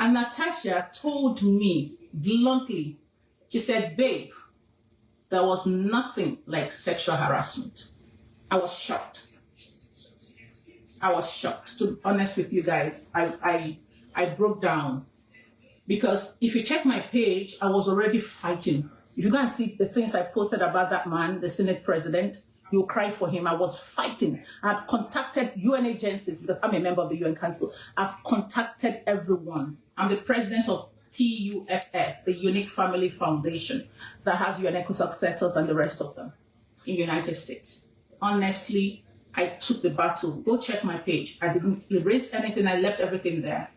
And Natasha told me bluntly, she said, babe, there was nothing like sexual harassment. I was shocked. I was shocked. To be honest with you guys, I broke down. Because if you check my page, I was already fighting. If you go and see the things I posted about that man, the Senate president, you'll cry for him. I was fighting. I had contacted UN agencies because I'm a member of the UN Council. I've contacted everyone. I'm the president of TUFF, the Unique Family Foundation, that has UN successors and the rest of them in the United States. Honestly, I took the battle. Go check my page. I didn't erase anything. I left everything there.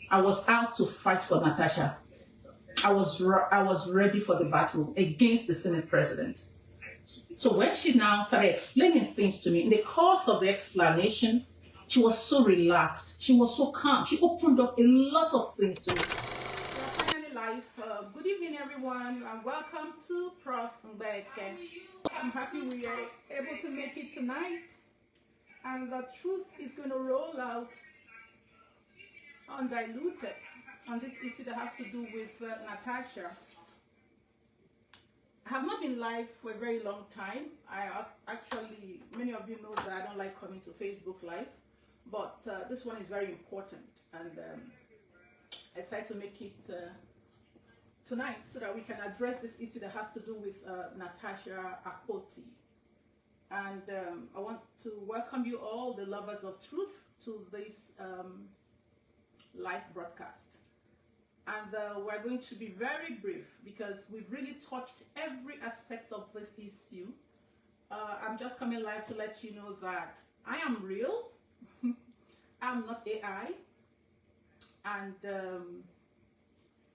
I was out to fight for Natasha. I was ready for the battle against the Senate president. So when she now started explaining things to me, in the course of the explanation, she was so relaxed. She was so calm. She opened up a lot of things to me. We are finally live. Good evening, everyone, and welcome to Prof. Mbeke. I'm happy we are able to make it tonight, and the truth is going to roll out undiluted on this issue that has to do with Natasha. I have not been live for a very long time. Actually, many of you know that I don't like coming to Facebook Live, but this one is very important, and I decided to make it tonight so that we can address this issue that has to do with Natasha Akpabio. And I want to welcome you all, the lovers of truth, to this live broadcast. And we're going to be very brief because we've really touched every aspect of this issue. I'm just coming live to let you know that I am real. I'm not AI. And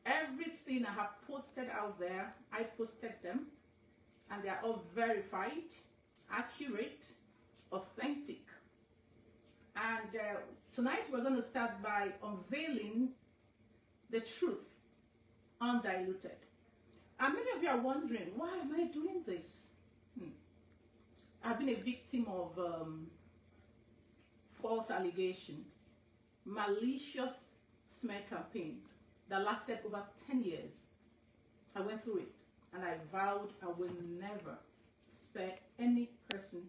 everything I have posted out there, I posted them. And they are all verified, accurate, authentic. And tonight we're going to start by unveiling the truth, undiluted. And many of you are wondering, why am I doing this? I've been a victim of false allegations, malicious smear campaign that lasted over 10 years. I went through it, and I vowed I will never spare any person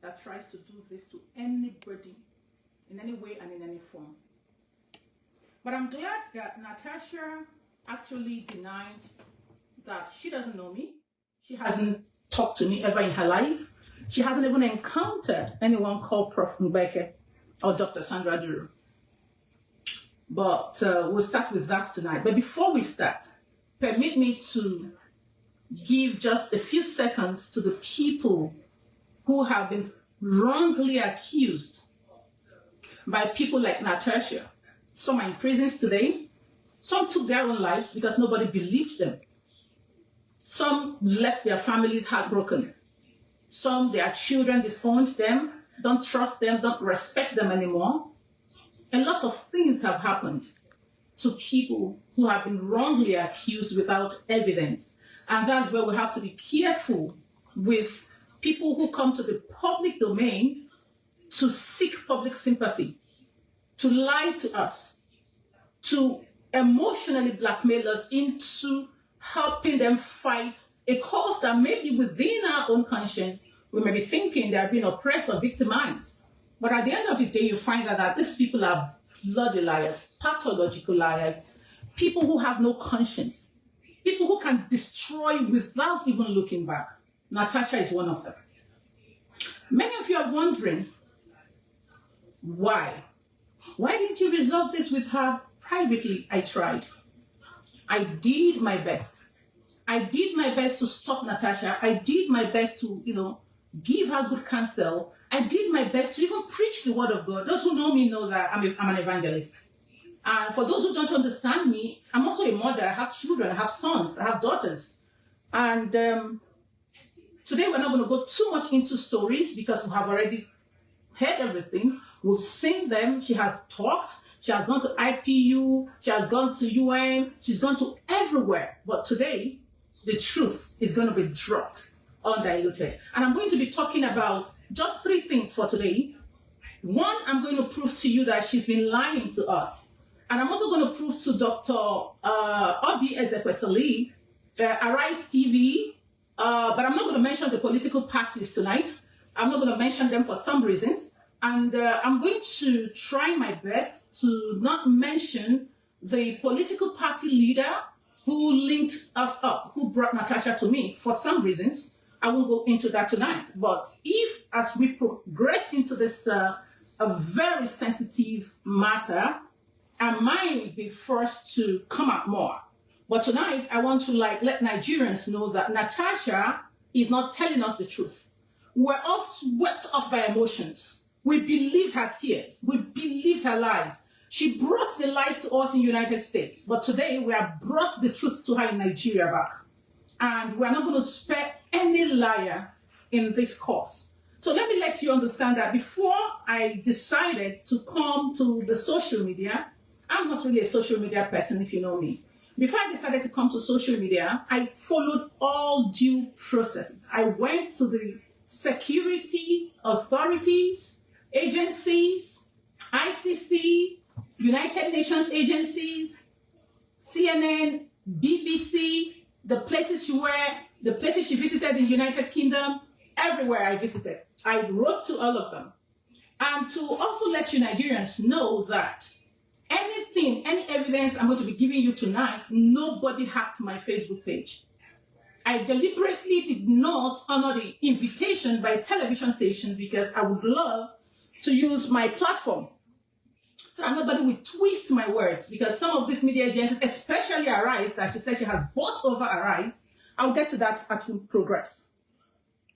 that tries to do this to anybody in any way and in any form. But I'm glad that Natasha actually denied that she doesn't know me. She hasn't talked to me ever in her life. She hasn't even encountered anyone called Prof. Mbeke or Dr. Sandra Duru. But we'll start with that tonight. But before we start, permit me to give just a few seconds to the people who have been wrongly accused by people like Natasha. Some are in prisons today. Some took their own lives because nobody believed them. Some left their families heartbroken. Some, their children disowned them, don't trust them, don't respect them anymore. A lot of things have happened to people who have been wrongly accused without evidence. And that's where we have to be careful with people who come to the public domain to seek public sympathy, to lie to us, to emotionally blackmail us into helping them fight a cause that maybe within our own conscience, we may be thinking they are being oppressed or victimized. But at the end of the day, you find that these people are bloody liars, pathological liars, people who have no conscience, people who can destroy without even looking back. Natasha is one of them. Many of you are wondering, why? Why didn't you resolve this with her privately? I tried. I did my best. I did my best to stop Natasha. I did my best to, give her good counsel. I did my best to even preach the word of God. Those who know me know that I'm an evangelist. And for those who don't understand me, I'm also a mother. I have children. I have sons. I have daughters. And today we're not going to go too much into stories because we have already heard everything. We've seen them. She has talked. She has gone to IPU. She has gone to UN. She's gone to everywhere. But today, the truth is going to be dropped, undiluted. And I'm going to be talking about just 3 things for today. One, I'm going to prove to you that she's been lying to us. And I'm also going to prove to Dr. Obi Ezekwesili, Arise TV, but I'm not going to mention the political parties tonight. I'm not going to mention them for some reasons. And I'm going to try my best to not mention the political party leader who linked us up, who brought Natasha to me for some reasons. I won't go into that tonight. But if, as we progress into this a very sensitive matter, I might be forced to come out more. But tonight, I want to let Nigerians know that Natasha is not telling us the truth. We're all swept off by emotions. We believed her tears. We believed her lies. She brought the lies to us in the United States. But today, we have brought the truth to her in Nigeria back. And we're not going to spare any liar in this cause. So let me let you understand that before I decided to come to the social media, I'm not really a social media person, if you know me. Before I decided to come to social media, I followed all due processes. I went to the security authorities, agencies, ICC, United Nations agencies, CNN, BBC, the places she were, the places she visited in the United Kingdom, everywhere I visited. I wrote to all of them. And to also let you Nigerians know that anything, any evidence I'm going to be giving you tonight, nobody hacked my Facebook page. I deliberately did not honor the invitation by television stations because I would love to use my platform. So nobody will twist my words because some of these media agencies, especially Arise, that she said she has bought over Arise, I'll get to that as we progress.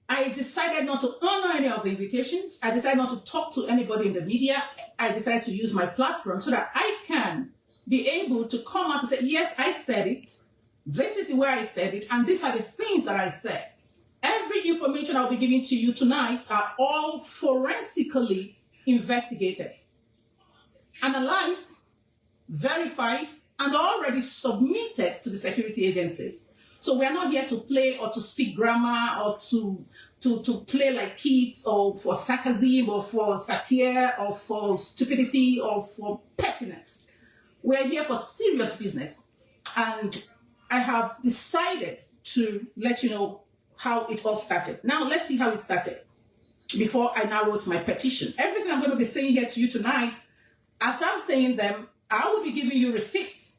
I decided not to honor any of the invitations. I decided not to talk to anybody in the media. I decided to use my platform so that I can be able to come out and say, yes, I said it. This is the way I said it. And these are the things that I said. Every information I'll be giving to you tonight are all forensically investigated, analyzed, verified, and already submitted to the security agencies. So we are not here to play or to speak grammar or to play like kids or for sarcasm or for satire or for stupidity or for pettiness. We are here for serious business. And I have decided to let you know how it all started. Now let's see how it started before I now wrote my petition. Everything I'm going to be saying here to you tonight, as I'm saying them, I will be giving you receipts.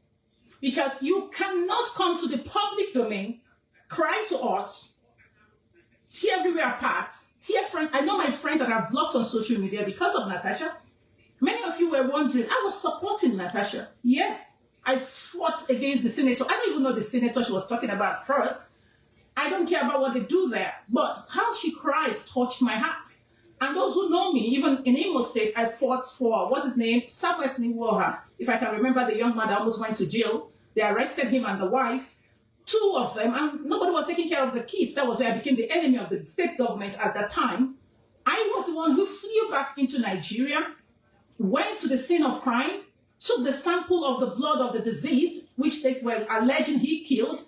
Because you cannot come to the public domain, cry to us, tear everywhere apart, tear friends. I know my friends that are blocked on social media because of Natasha. Many of you were wondering, I was supporting Natasha. Yes, I fought against the senator. I don't even know the senator she was talking about first. I don't care about what they do there. But how she cried touched my heart. And those who know me, even in Imo State, I fought for, what's his name? Samuel Siniwoha. If I can remember the young man that almost went to jail. They arrested him and the wife, two of them, and nobody was taking care of the kids. That was where I became the enemy of the state government at that time. I was the one who flew back into Nigeria, went to the scene of crime, took the sample of the blood of the deceased, which they were alleging he killed,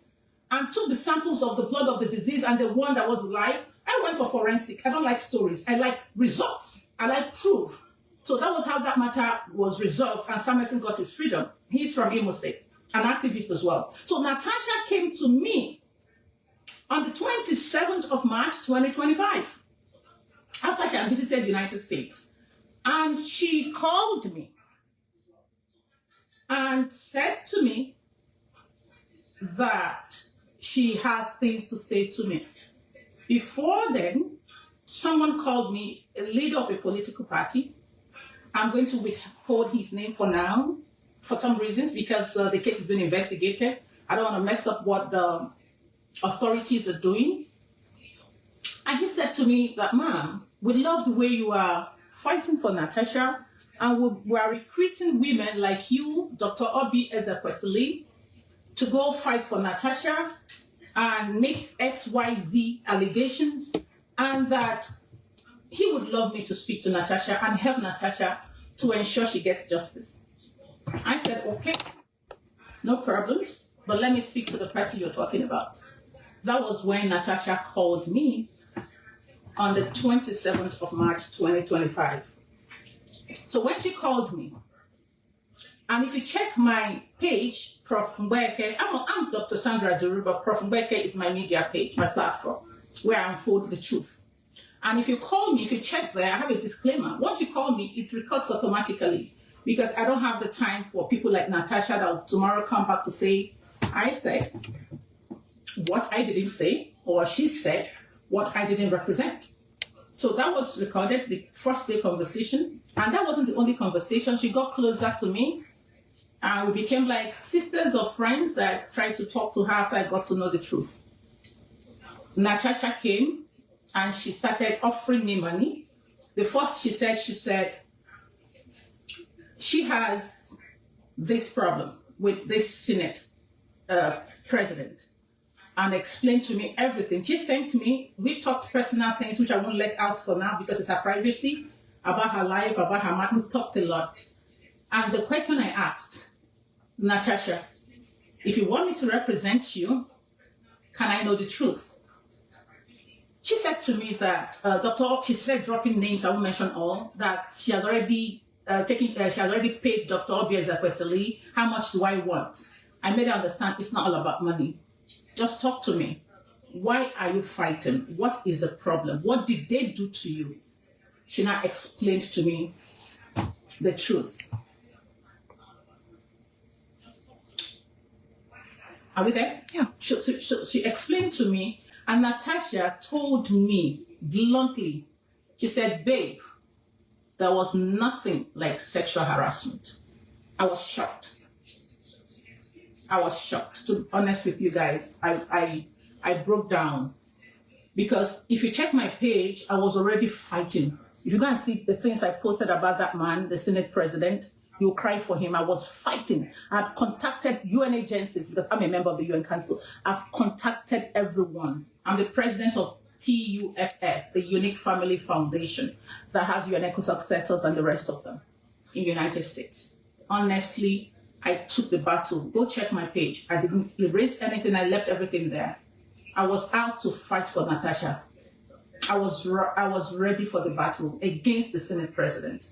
and took the samples of the blood of the deceased and the one that was alive. I went for forensic. I don't like stories. I like results. I like proof. So that was how that matter was resolved, and Samuelson got his freedom. He's from Imo State. An activist as well. So Natasha came to me on the 27th of March, 2025, after she had visited the United States. And she called me and said to me that she has things to say to me. Before then, someone called me, a leader of a political party. I'm going to withhold his name for now, for some reasons, because the case has been investigated. I don't want to mess up what the authorities are doing. And he said to me that, ma'am, we love the way you are fighting for Natasha, and we are recruiting women like you, Dr. Obi Ezekwesili, to go fight for Natasha and make XYZ allegations, and that he would love me to speak to Natasha and help Natasha to ensure she gets justice. I said, okay, no problems, but let me speak to the person you're talking about. That was when Natasha called me on the 27th of March, 2025. So when she called me, And if you check my page, Prof. Mbeke, I'm Dr. Sandra Duru, but Prof. Mbeke is my media page, my platform, where I unfold the truth. And if you call me, if you check there, I have a disclaimer. Once you call me, it records automatically because I don't have the time for people like Natasha that will tomorrow come back to say, I said what I didn't say, or she said what I didn't represent. So that was recorded, the first day conversation. And that wasn't the only conversation. She got closer to me. And we became like sisters or friends that tried to talk to her after I got to know the truth. Natasha came and she started offering me money. The first she said she has this problem with this Senate president, and explained to me everything. She thanked me. We talked personal things, which I won't let out for now because it's her privacy, about her life, about her mom. We talked a lot. And the question I asked, Natasha, if you want me to represent you, can I know the truth? She said to me that she started dropping names, I won't mention all, that she has already she has already paid Dr. Obi Ezekwesili. How much do I want? I made her understand it's not all about money. Just talk to me. Why are you fighting? What is the problem? What did they do to you? She now explained to me the truth. Are we there? Yeah. She explained to me, and Natasha told me bluntly, she said, babe, there was nothing like sexual harassment. I was shocked. To be honest with you guys, I broke down. Because if you check my page, I was already fighting. If you go and see the things I posted about that man, the Senate president, you'll cry for him. I was fighting. I've contacted UN agencies because I'm a member of the UN Council. I've contacted everyone. I'm the president of TUFF, the Unique Family Foundation, that has UNECO successors and the rest of them in the United States. Honestly, I took the battle. Go check my page. I didn't erase anything. I left everything there. I was out to fight for Natasha. I was ready for the battle against the Senate president.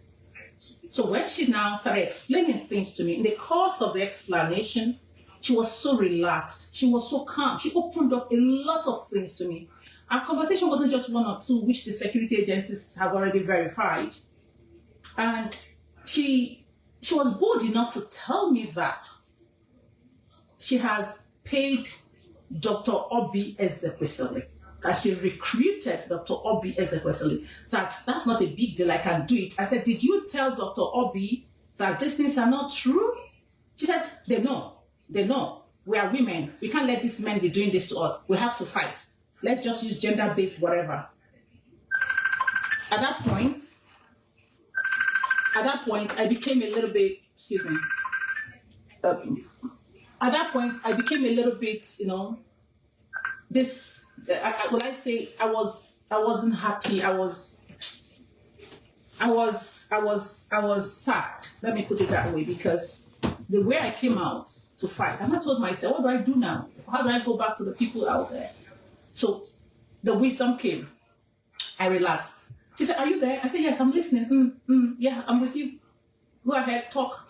So when she now started explaining things to me, in the course of the explanation, she was so relaxed. She was so calm. She opened up a lot of things to me. Our conversation wasn't just one or two, which the security agencies have already verified. And she was bold enough to tell me that she has paid Dr. Obi Ezekwesili, that she recruited Dr. Obi Ezekwesili, that's not a big deal, I can do it. I said, did you tell Dr. Obi that these things are not true? She said, they know. We are women. We can't let these men be doing this to us. We have to fight. Let's just use gender-based whatever. At that point, I became a little bit, at that point, I became a little bit, I wasn't happy. I was sad. Let me put it that way, because the way I came out to fight, and I told myself, what do I do now? How do I go back to the people out there? So the wisdom came. I relaxed. She said, are you there? I said, yes, I'm listening. Yeah, I'm with you. Go ahead, talk.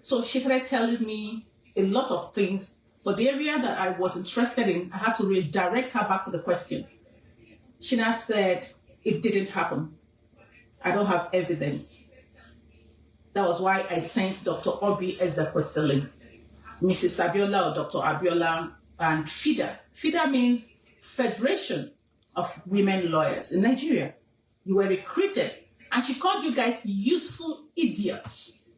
So she started telling me a lot of things. But the area that I was interested in, I had to redirect her back to the question. She now said, it didn't happen. I don't have evidence. That was why I sent Dr. Obi Ezekwesili, Mrs. Abiola or Dr. Abiola, and FIDA. FIDA means Federation of Women Lawyers in Nigeria. You were recruited, and she called you guys useful idiots.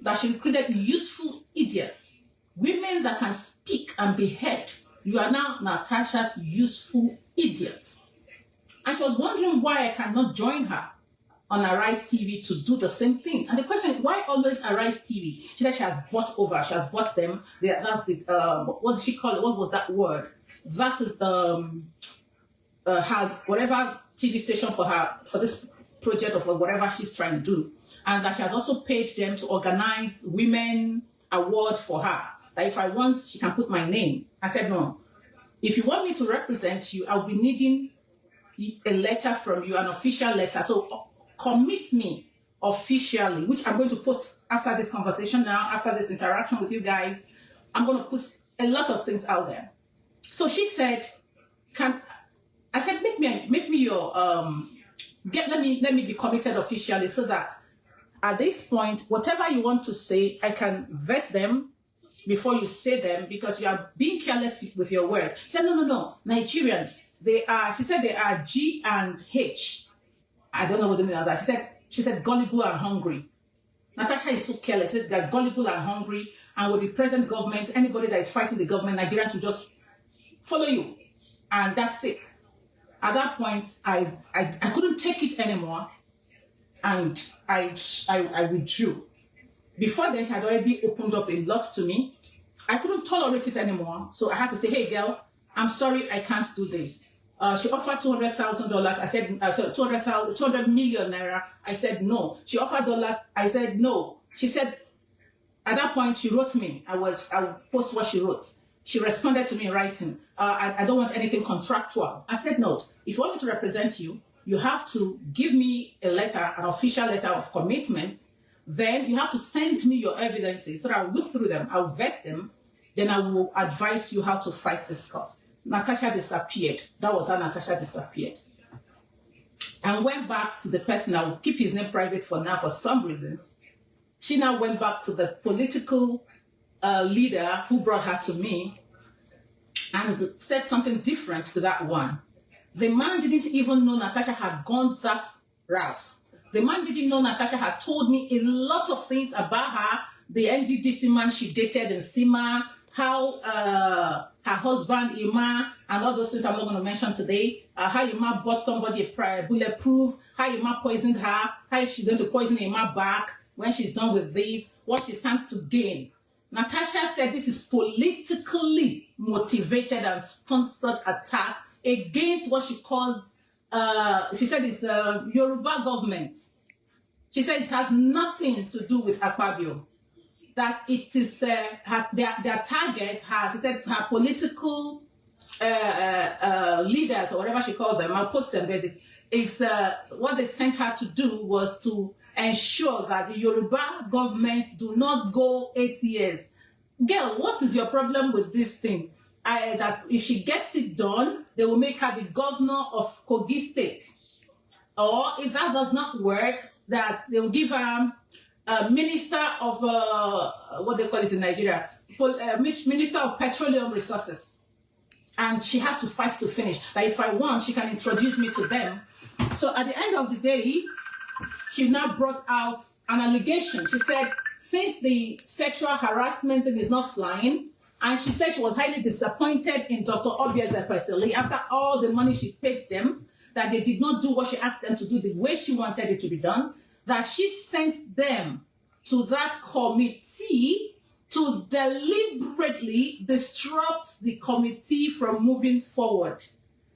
That she recruited useful idiots. Women that can speak and be heard. You are now Natasha's useful idiots. And she was wondering why I cannot join her on Arise TV to do the same thing. And the question is, why always Arise TV? She said she has bought them. That's the, what did she call it? What was that word? That is the, her, whatever TV station for this project or for whatever she's trying to do. And that she has also paid them to organize women award for her. That if I want, she can put my name. I said, no. If you want me to represent you, I'll be needing a letter from you, an official letter. So commit me officially, which I'm going to post after this conversation now, after this interaction with you guys. I'm going to put a lot of things out there. So she said, I said, make me your, let me be committed officially so that at this point, whatever you want to say, I can vet them before you say them because you are being careless with your words. She said, no, Nigerians, she said they are G and H. I don't know what they mean by that. She said gullible and hungry. Natasha is so careless. She said they're gullible and hungry, and with the present government, anybody that is fighting the government, Nigerians will just follow you. And that's it. At that point, I couldn't take it anymore, and I withdrew. Before then, she had already opened up a lot to me. I couldn't tolerate it anymore, so I had to say, hey, girl, I'm sorry, I can't do this. She offered $200,000. I said, 200 million naira. I said, no. She offered dollars. I said, no. She said, at that point, she wrote me. I will post what she wrote. She responded to me in writing. I don't want anything contractual. I said, no. If you want me to represent you, you have to give me a letter, an official letter of commitment. Then you have to send me your evidences so that I'll look through them. I'll vet them. Then I will advise you how to fight this cause. Natasha disappeared. That was how Natasha disappeared. And went back to the person. I will keep his name private for now for some reasons. She now went back to the political leader who brought her to me and said something different to that one. The man didn't even know Natasha had gone that route. The man didn't know Natasha had told me a lot of things about her, the NDDC man she dated in Sima, how her husband, Ima, and all those things I'm not going to mention today, how Ima bought somebody a bulletproof, how Ima poisoned her, how she's going to poison Ima back when she's done with this, what she stands to gain. Natasha said this is politically motivated and sponsored attack against what she calls, she said it's Yoruba government. She said it has nothing to do with Akpabio. That it is their target has, she said, her political leaders or whatever she called them. I'll post them there. It's what they sent her to do was to ensure that the Yoruba government do not go 8 years. Girl, what is your problem with this thing? That if she gets it done, they will make her the governor of Kogi State. Or if that does not work, that they will give her minister of, what they call it in Nigeria, minister of petroleum resources. And she has to fight to finish. Like if I want, she can introduce me to them. So at the end of the day, she now brought out an allegation. She said, since the sexual harassment thing is not flying, and she said she was highly disappointed in Dr. Obia's personally after all the money she paid them, that they did not do what she asked them to do the way she wanted it to be done, that she sent them to that committee to deliberately disrupt the committee from moving forward.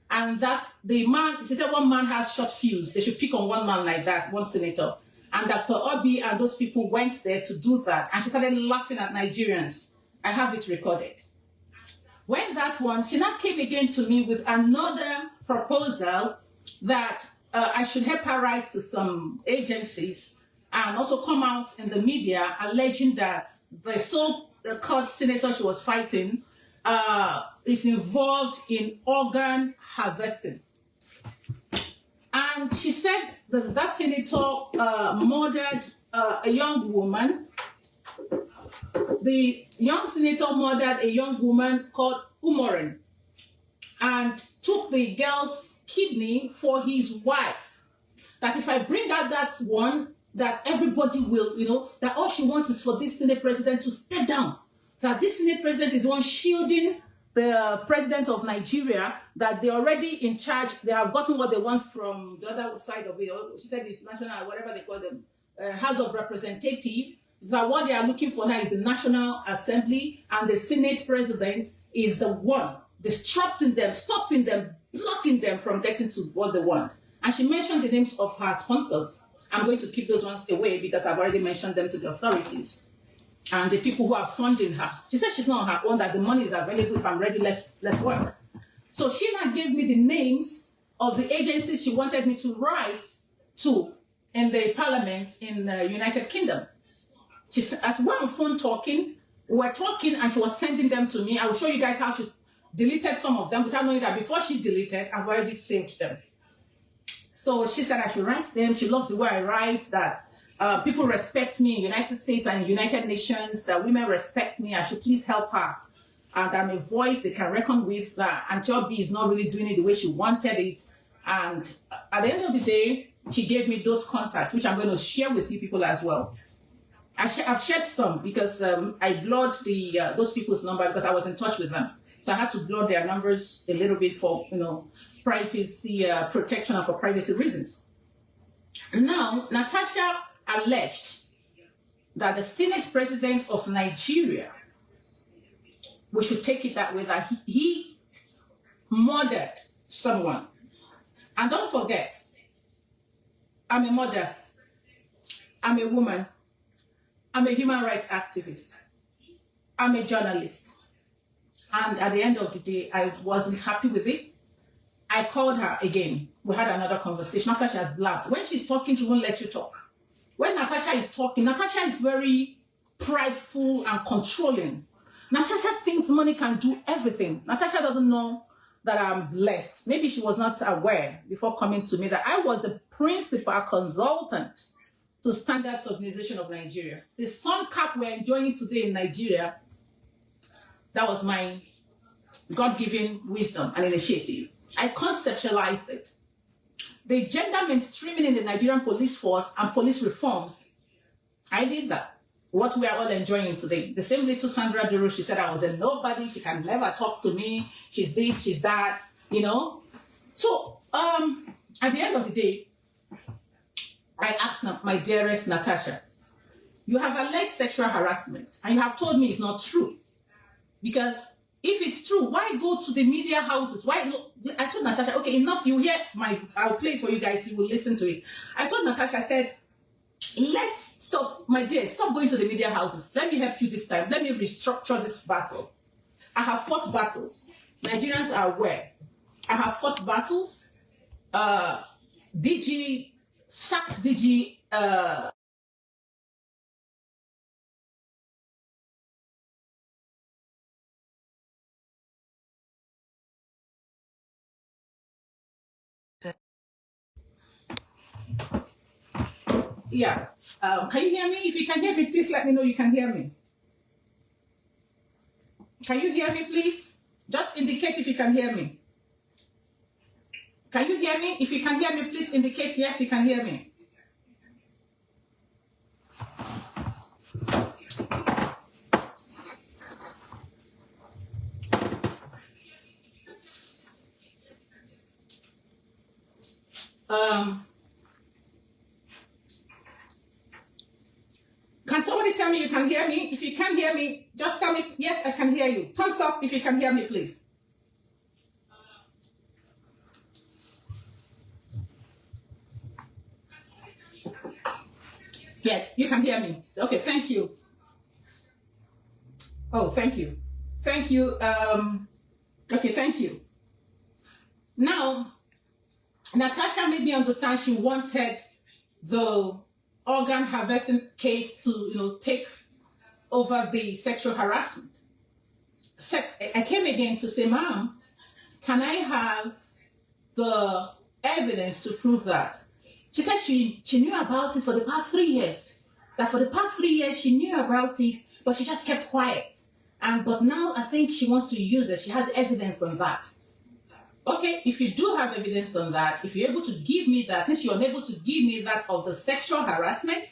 And that the man, she said one man has short fuse. They should pick on one man like that, one senator. And Dr. Obi and those people went there to do that. And she started laughing at Nigerians. I have it recorded. When that one, she now came again to me with another proposal that I should help her write to some agencies and also come out in the media alleging that the so-called senator she was fighting is involved in organ harvesting. And she said that that senator murdered a young woman. The young senator murdered a young woman called Umoren and took the girl's kidney for his wife. That if I bring out that one, that everybody will, that all she wants is for this Senate president to step down. That this Senate president is one shielding the president of Nigeria, that they're already in charge. They have gotten what they want from the other side of it. She said it's national, whatever they call them, House of Representatives. That what they are looking for now is the National Assembly, and the Senate president is the one disrupting them, stopping them, blocking them from getting to what they want. And she mentioned the names of her sponsors. I'm going to keep those ones away because I've already mentioned them to the authorities. And the people who are funding her. She said she's not on her own, that the money is available. If I'm ready, let's work. So she now gave me the names of the agencies she wanted me to write to in the parliament in the United Kingdom. As we're on phone talking, we were talking and she was sending them to me. I will show you guys how she deleted some of them without knowing that before she deleted, I've already saved them. So she said I should write them. She loves the way I write, that people respect me in United States and United Nations, that women respect me. I should please help her. That I'm a voice they can reckon with, that Auntie B is not really doing it the way she wanted it. And at the end of the day, she gave me those contacts, which I'm going to share with you people as well. I've shared some because I blurred those people's number because I was in touch with them. So I had to blur their numbers a little bit for, privacy protection and for privacy reasons. Now, Natasha alleged that the Senate President of Nigeria, we should take it that way, that he murdered someone. And don't forget, I'm a mother, I'm a woman, I'm a human rights activist, I'm a journalist. And at the end of the day, I wasn't happy with it. I called her again. We had another conversation after she has blabbed. When she's talking, she won't let you talk. When Natasha is talking, Natasha is very prideful and controlling. Natasha thinks money can do everything. Natasha doesn't know that I'm blessed. Maybe she was not aware before coming to me that I was the principal consultant to Standards Organization of Nigeria. The sun cap we're enjoying today in Nigeria, that was my God-given wisdom and initiative. I conceptualized it. The gender mainstreaming in the Nigerian police force and police reforms, I did that. What we are all enjoying today. The same little Sandra Duro, she said I was a nobody, she can never talk to me, she's this, she's that, So, at the end of the day, I asked my dearest Natasha, you have alleged sexual harassment, and you have told me it's not true. Because if it's true, why go to the media houses? I told Natasha, okay, enough, you hear I'll play it for you guys, you will listen to it. I told Natasha, I said, let's stop, my dear, stop going to the media houses. Let me help you this time. Let me restructure this battle. I have fought battles. Nigerians are aware. I have fought battles. DG, sacked DG, yeah. Can you hear me? If you can hear me, please let me know you can hear me. Can you hear me, please? Just indicate if you can hear me. Can you hear me? If you can hear me, please indicate yes, you can hear me. Can somebody tell me you can hear me? If you can't hear me, just tell me, yes, I can hear you. Thumbs up if you can hear me, please. Yeah, you can hear me. Okay, thank you. Oh, thank you. Thank you. Okay, thank you. Now, Natasha made me understand she wanted the organ harvesting case to, take over the sexual harassment. I came again to say, Ma'am, can I have the evidence to prove that? She said she knew about it for the past 3 years. That for the past 3 years she knew about it, but she just kept quiet. But now I think she wants to use it. She has evidence on that. Okay, if you do have evidence on that, if you're able to give me that, since you're unable to give me that of the sexual harassment,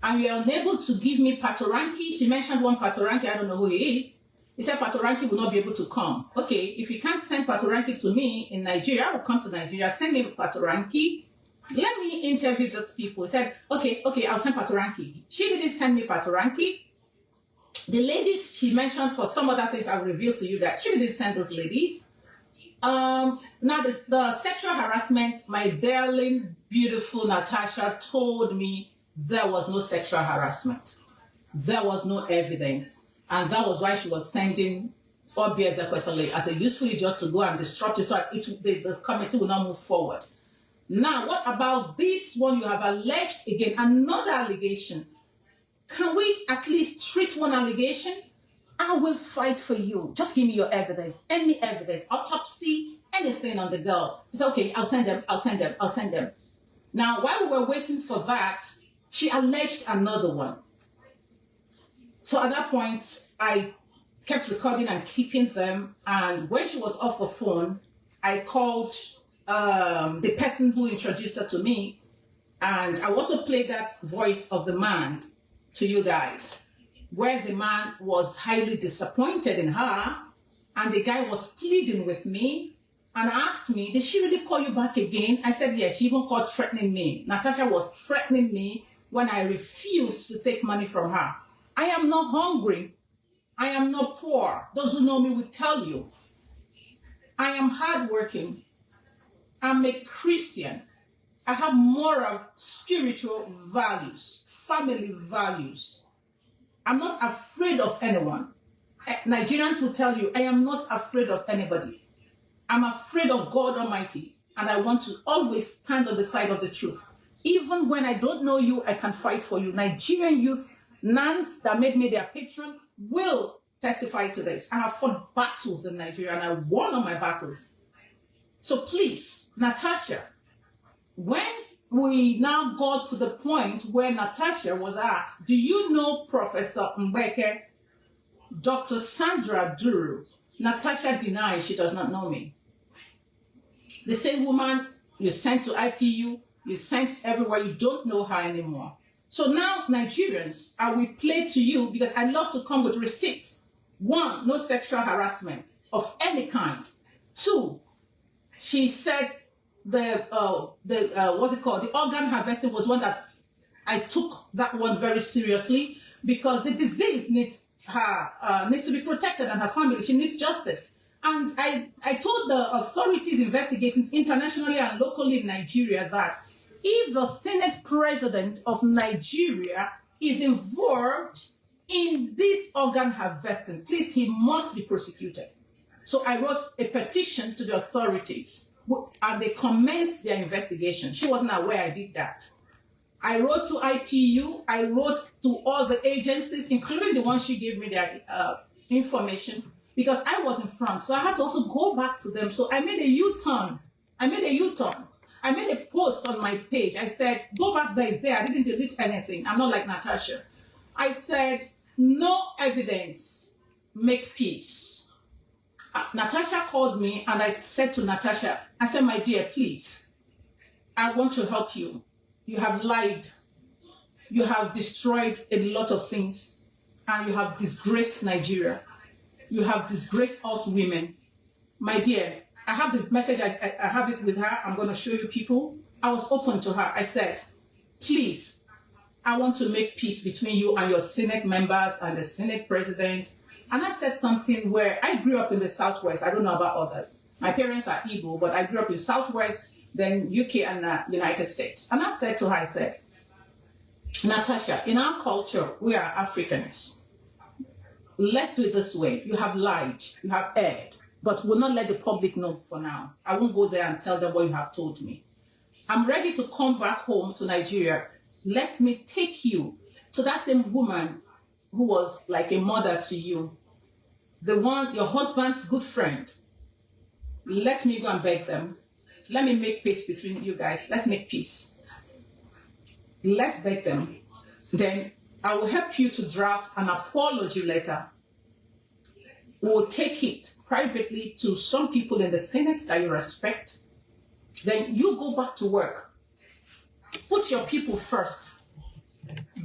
and you're unable to give me Patoranki, she mentioned one Patoranki, I don't know who he is. He said Patoranki will not be able to come. Okay, if you can't send Patoranki to me in Nigeria, I will come to Nigeria, send me Patoranki. Let me interview those people. He said, okay, I'll send Patoranki. She didn't send me Patoranki. The ladies she mentioned for some other things, I'll reveal to you that she didn't send those ladies. Now the sexual harassment, my darling, beautiful Natasha told me there was no sexual harassment. There was no evidence. And that was why she was sending Obi as a useful idiot to go and disrupt it so the committee will not move forward. Now, what about this one you have alleged again? Another allegation. Can we at least treat one allegation? I will fight for you. Just give me your evidence, any evidence, autopsy, anything on the girl. He said, okay, I'll send them. Now, while we were waiting for that, she alleged another one. So at that point, I kept recording and keeping them. And when she was off the phone, I called the person who introduced her to me. And I also played that voice of the man to you guys, where the man was highly disappointed in her. And the guy was pleading with me and asked me, did she really call you back again? I said, yes, she even called threatening me. Natasha was threatening me when I refused to take money from her. I am not hungry. I am not poor. Those who know me will tell you. I am hardworking. I'm a Christian. I have moral, spiritual values, family values. I'm not afraid of anyone. Nigerians will tell you, I am not afraid of anybody. I'm afraid of God Almighty, and I want to always stand on the side of the truth. Even when I don't know you, I can fight for you. Nigerian youth, nuns that made me their patron, will testify to this. I have fought battles in Nigeria, and I won on my battles. So please, Natasha, when we now got to the point where Natasha was asked, do you know Professor Mbeke, Dr. Sandra Duru? Natasha denies she does not know me. The same woman you sent to IPU, you sent everywhere, you don't know her anymore. So now, Nigerians, I will play to you because I love to come with receipts. 1, no sexual harassment of any kind. 2, she said what's it called? The organ harvesting was one that I took that one very seriously because the disease needs to be protected and her family. She needs justice. And I told the authorities investigating internationally and locally in Nigeria that if the Senate President of Nigeria is involved in this organ harvesting, please, he must be prosecuted. So I wrote a petition to the authorities and they commenced their investigation. She wasn't aware I did that. I wrote to IPU, I wrote to all the agencies, including the one she gave me their information, because I was in front. So I had to also go back to them. So I made a U-turn. I made a post on my page. I said, go back there, it's there. I didn't delete anything. I'm not like Natasha. I said, no evidence, make peace. Natasha called me and I said to Natasha, I said, my dear, please, I want to help you. You have lied. You have destroyed a lot of things and you have disgraced Nigeria. You have disgraced us women. My dear, I have the message, I have it with her. I'm going to show you people. I was open to her. I said, please, I want to make peace between you and your Senate members and the Senate president. And I said something where I grew up in the Southwest. I don't know about others. My parents are Igbo, but I grew up in Southwest, then UK and United States. And I said to her, I said, Natasha, in our culture, we are Africans. Let's do it this way. You have lied, you have erred, but we'll not let the public know for now. I won't go there and tell them what you have told me. I'm ready to come back home to Nigeria. Let me take you to that same woman who was like a mother to you, the one, your husband's good friend. Let me go and beg them. Let me make peace between you guys. Let's make peace. Let's beg them. Then I will help you to draft an apology letter. We'll take it privately to some people in the Senate that you respect. Then you go back to work. Put your people first.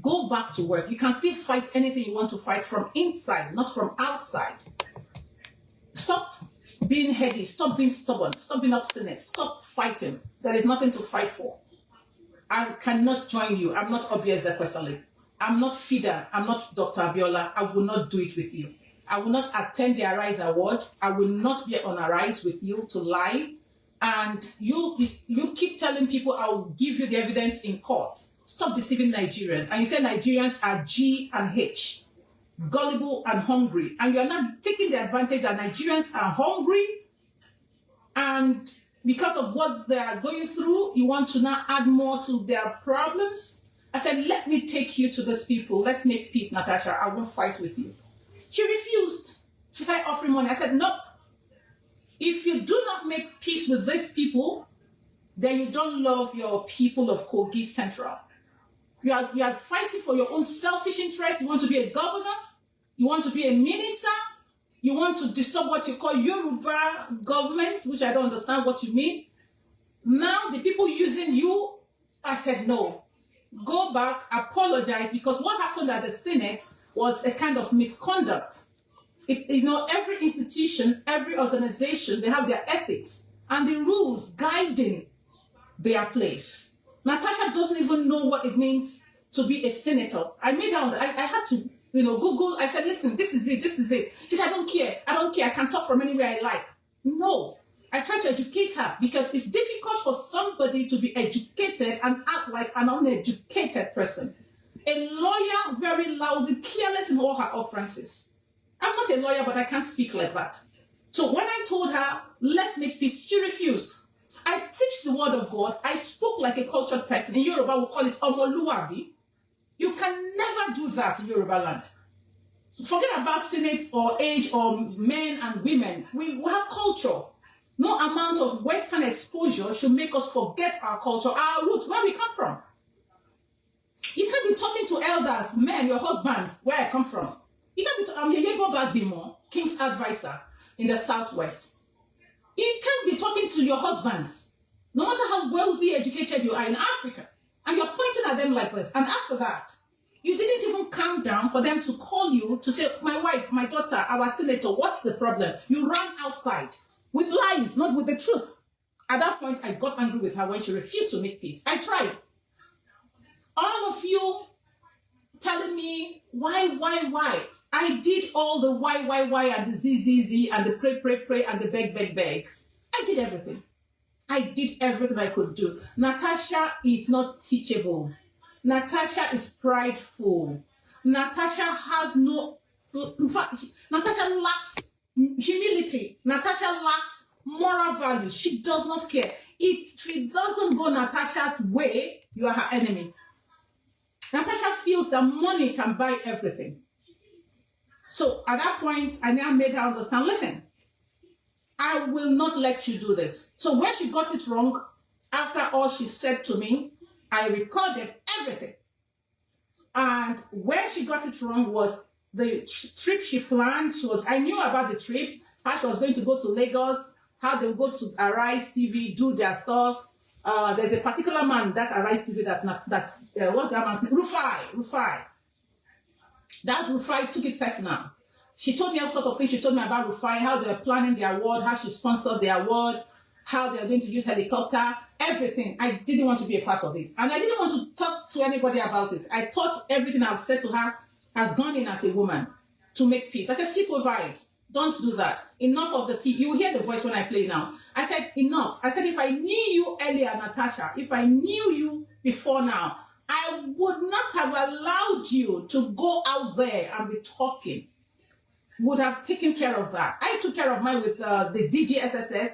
Go back to work. You can still fight anything you want to fight from inside, not from outside. Stop being heady. Stop being stubborn. Stop being obstinate. Stop fighting. There is nothing to fight for. I cannot join you. I'm not Obi Ezekwesili. I'm not FIDA. I'm not Dr. Abiola. I will not do it with you. I will not attend the Arise Award. I will not be on Arise with you to lie. And you keep telling people I will give you the evidence in court. Stop deceiving Nigerians. And you say Nigerians are G and H, gullible and hungry. And you are not taking the advantage that Nigerians are hungry and because of what they are going through, you want to now add more to their problems. I said, let me take you to these people. Let's make peace, Natasha. I won't fight with you. She refused. She started offering money. I said, no. If you do not make peace with these people, then you don't love your people of Kogi Central. You are fighting for your own selfish interest. You want to be a governor. You want to be a minister. You want to disturb what you call Yoruba government, which I don't understand what you mean. Now the people using you, I said, no. Go back, apologize, because what happened at the Senate was a kind of misconduct. Every institution, every organization, they have their ethics and the rules guiding their place. Natasha doesn't even know what it means to be a senator. I made her, I had to, Google. I said, listen, this is it. She said, I don't care. I can talk from anywhere I like. No. I try to educate her because it's difficult for somebody to be educated and act like an uneducated person. A lawyer, very lousy, careless in all her utterances. I'm not a lawyer, but I can't speak like that. So when I told her, let's make peace, she refused. I preached the word of God. I spoke like a cultured person. In Yoruba, we call it omoluabi. You can never do that in Yoruba land. Forget about Senate or age or men and women. We have culture. No amount of Western exposure should make us forget our culture, our roots, where we come from. You can't be talking to elders, men, your husbands, where I come from. You can't be I'm Yebo Bagbimo, King's advisor in the Southwest. You can't be talking to your husbands, no matter how wealthy, educated you are in Africa, and you're pointing at them like this. And after that, you didn't even calm down for them to call you to say, my wife, my daughter, our senator, what's the problem? You ran outside with lies, not with the truth. At that point, I got angry with her when she refused to make peace. I tried. All of you telling me, why? I did all the why, and the z, and the pray, and the beg. I did everything. I did everything I could do. Natasha is not teachable. Natasha is prideful. Natasha has no, in fact, Natasha lacks humility. Natasha lacks moral values. She does not care. If it doesn't go Natasha's way, you are her enemy. Natasha feels that money can buy everything. So at that point, I now made her understand, listen, I will not let you do this. So when she got it wrong, after all she said to me, I recorded everything. And where she got it wrong was the trip she planned. I knew about the trip, how she was going to go to Lagos, how they would go to Harassed TV, do their stuff. There's a particular man that Harassed TV what's that man's name? Rufai. That Rufai took it personal. She told me all sorts of things. She told me about Rufai, how they were planning the award, how she sponsored the award, how they were going to use helicopter, everything. I didn't want to be a part of it. And I didn't want to talk to anybody about it. I thought everything I've said to her has gone in as a woman to make peace. I said, sleep over it. Don't do that. Enough of the tea. You will hear the voice when I play now. I said, enough. I said, if I knew you earlier, Natasha, if I knew you before now, I would not have allowed you to go out there and be talking. Would have taken care of that. I took care of mine with the DGSSS,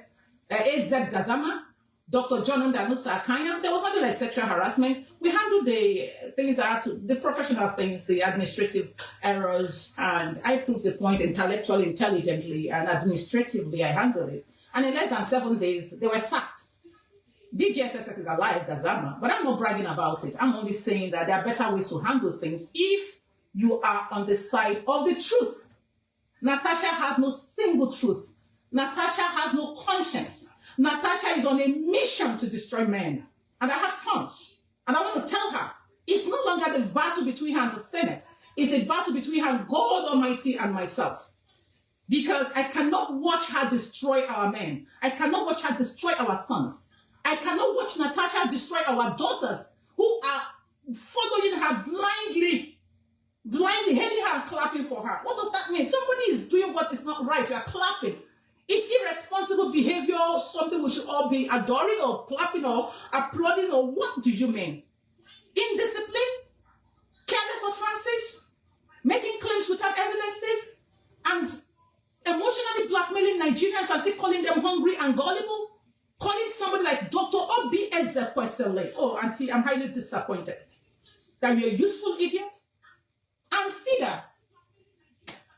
AZ Gazama, Dr. John Danusa Akanya. There was nothing like sexual harassment. We handled the things the professional things, the administrative errors, and I proved the point intellectually, intelligently, and administratively I handled it. And in less than 7 days, they were sacked. DGSSS is alive, Gazama, but I'm not bragging about it. I'm only saying that there are better ways to handle things if you are on the side of the truth. Natasha has no single truth. Natasha has no conscience. Natasha is on a mission to destroy men. And I have sons. And I want to tell her, it's no longer the battle between her and the Senate. It's a battle between her and God Almighty and myself. Because I cannot watch her destroy our men. I cannot watch her destroy our sons. I cannot watch Natasha destroy our daughters who are following her blindly, hailing her and clapping for her. What does that mean? Somebody is doing what is not right. You are clapping. It's irresponsible behavior, something we should all be adoring or clapping or applauding, or what do you mean? Indiscipline, careless utterances, making claims without evidences, and emotionally blackmailing Nigerians and still calling them hungry and gullible, calling think somebody like Dr. Obi Ezekwesili, oh, Auntie, I'm highly disappointed that you're a useful idiot. And figure,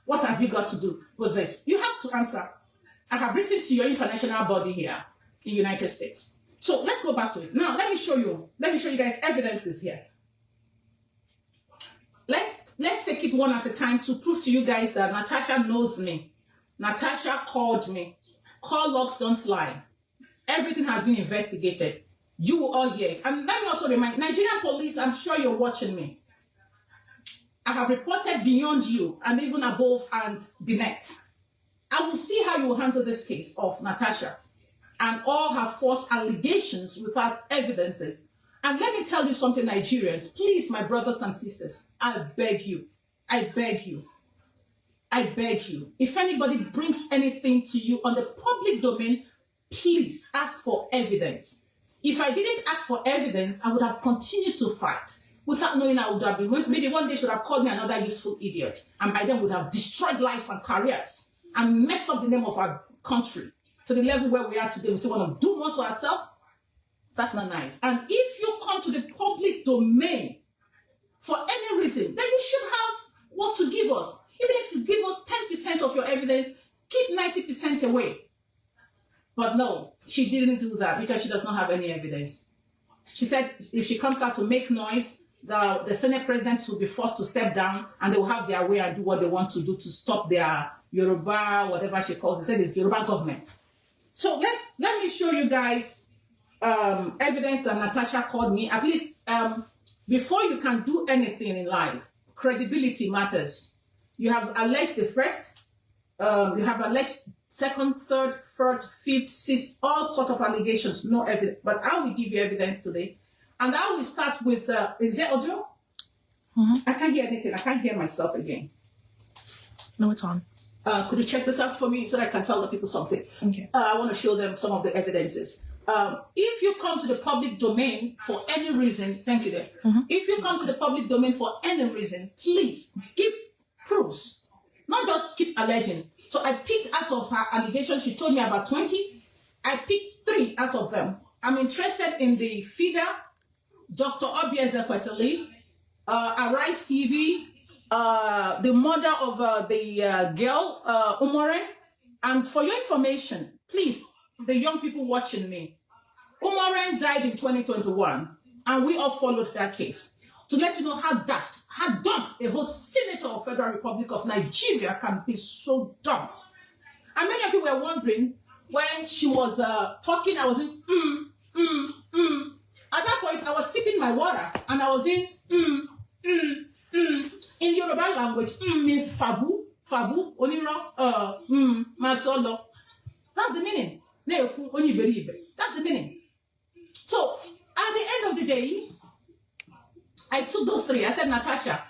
what have you got to do with this? You have to answer. I have written to your international body here in the United States. So let's go back to it. Now, let me show you guys evidences here. Let's take it one at a time to prove to you guys that Natasha knows me. Natasha called me. Call logs don't lie. Everything has been investigated. You will all hear it. And let me also remind Nigerian police, I'm sure you're watching me. I have reported beyond you and even above and beneath. I will see how you will handle this case of Natasha and all her false allegations without evidences. And let me tell you something, Nigerians. Please, my brothers and sisters, I beg you. I beg you. I beg you. If anybody brings anything to you on the public domain, please ask for evidence. If I didn't ask for evidence, I would have continued to fight without knowing I would have been. Maybe one day should have called me another useful idiot. And by then would have destroyed lives and careers and messed up the name of our country to the level where we are today. We still want to do more to ourselves. That's not nice. And if you come to the public domain for any reason, then you should have what to give us. Even if you give us 10% of your evidence, keep 90% away. But no, she didn't do that because she does not have any evidence. She said if she comes out to make noise, the Senate president will be forced to step down and they will have their way and do what they want to do to stop their Yoruba, whatever she calls it. Said it's Yoruba government. So let me show you guys evidence that Natasha called me. At least before you can do anything in life, credibility matters. You have alleged the first, you have alleged second, third, fourth, fifth, sixth, all sorts of allegations, no evidence. But I will give you evidence today. And I will start with, is there audio? I can't hear anything. I can't hear myself again. No, it's on. Could you check this out for me so that I can tell the people something? Okay. I want to show them some of the evidences. If you come to the public domain for any reason, thank you there. If you come to the public domain for any reason, please give proofs, not just keep alleging. So I picked out of her allegations, she told me about 20. I picked 3 out of them. I'm interested in the feeder, Dr. Obi Ezekwesili, Arise TV, the mother of the girl, Umoren. And for your information, please, the young people watching me, Umoren died in 2021, and we all followed that case. To let you know how daft, how dumb a whole senator of Federal Republic of Nigeria can be so dumb. And many of you were wondering, when she was talking, I was in, At that point, I was sipping my water, and I was in, In Yoruba language, means fabu, oniro, matsolo. That's the meaning. That's the meaning. So, at the end of the day, I took those 3. I said, Natasha,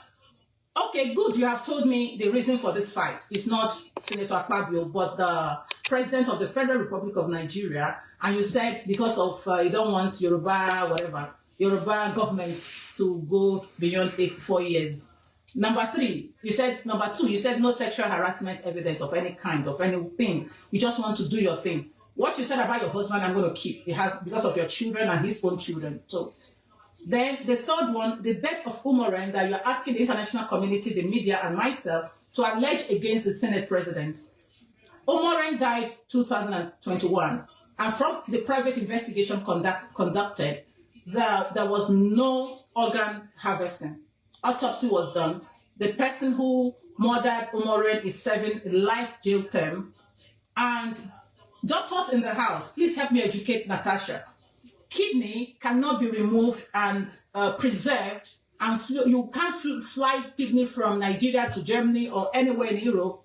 okay, good, you have told me the reason for this fight. It's not Senator Akpabio, but the President of the Federal Republic of Nigeria. And you said because of, you don't want Yoruba, whatever, Yoruba government to go beyond 4 years. Number 3, you said, number 2, you said no sexual harassment evidence of any kind, of anything. You just want to do your thing. What you said about your husband, I'm going to keep. It has because of your children and his own children. So then the third one, the death of Umoren, that you're asking the international community, the media, and myself to allege against the Senate president. Umoren died 2021. And from the private investigation conducted, there was no organ harvesting. Autopsy was done. The person who murdered Umoren is serving a life jail term. And doctors in the house, please help me educate Natasha. Kidney cannot be removed and preserved, and you can't fly kidney from Nigeria to Germany or anywhere in Europe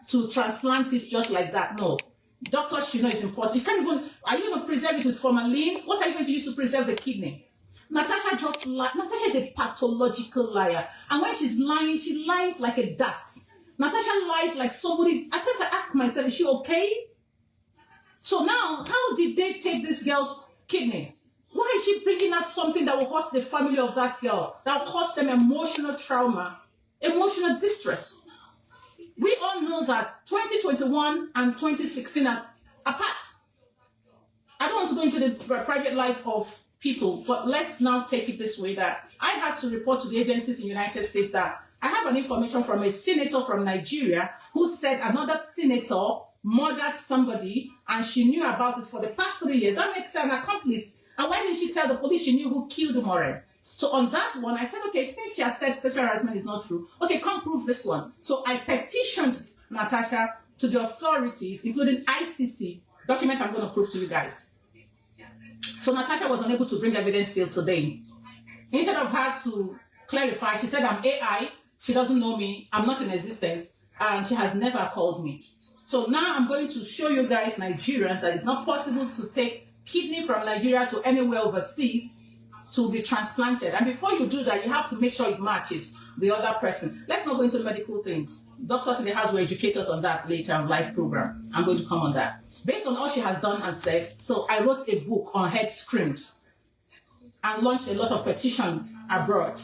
to transplant it just like that. No. Doctors should know it's impossible. You can't even, are you going to preserve it with formalin? What are you going to use to preserve the kidney? Natasha just lied. Natasha is a pathological liar. And when she's lying, she lies like a daft. Natasha lies like somebody. I tend to ask myself, is she okay? So now, how did they take this girl's kidney? Why is she bringing out something that will hurt the family of that girl, that will cause them emotional trauma, emotional distress? We all know that 2021 and 2016 are apart. I don't want to go into the private life of people, but let's now take it this way that I had to report to the agencies in the United States that I have an information from a senator from Nigeria who said another senator murdered somebody and she knew about it for the past 3 years. That makes her an accomplice. And why didn't she tell the police she knew who killed Umore? So on that one, I said, okay, since she has said sexual harassment is not true, okay, come prove this one. So I petitioned Natasha to the authorities, including ICC, document I'm going to prove to you guys. So Natasha was unable to bring evidence till today. Instead of her to clarify, she said, I'm AI, she doesn't know me, I'm not in existence, and she has never called me. So now I'm going to show you guys, Nigerians, that it's not possible to take kidney from Nigeria to anywhere overseas to be transplanted. And before you do that, you have to make sure it matches the other person. Let's not go into medical things. Doctors in the house will educate us on that later on live program. I'm going to come on that. Based on all she has done and said, so I wrote a book on head screams and launched a lot of petitions abroad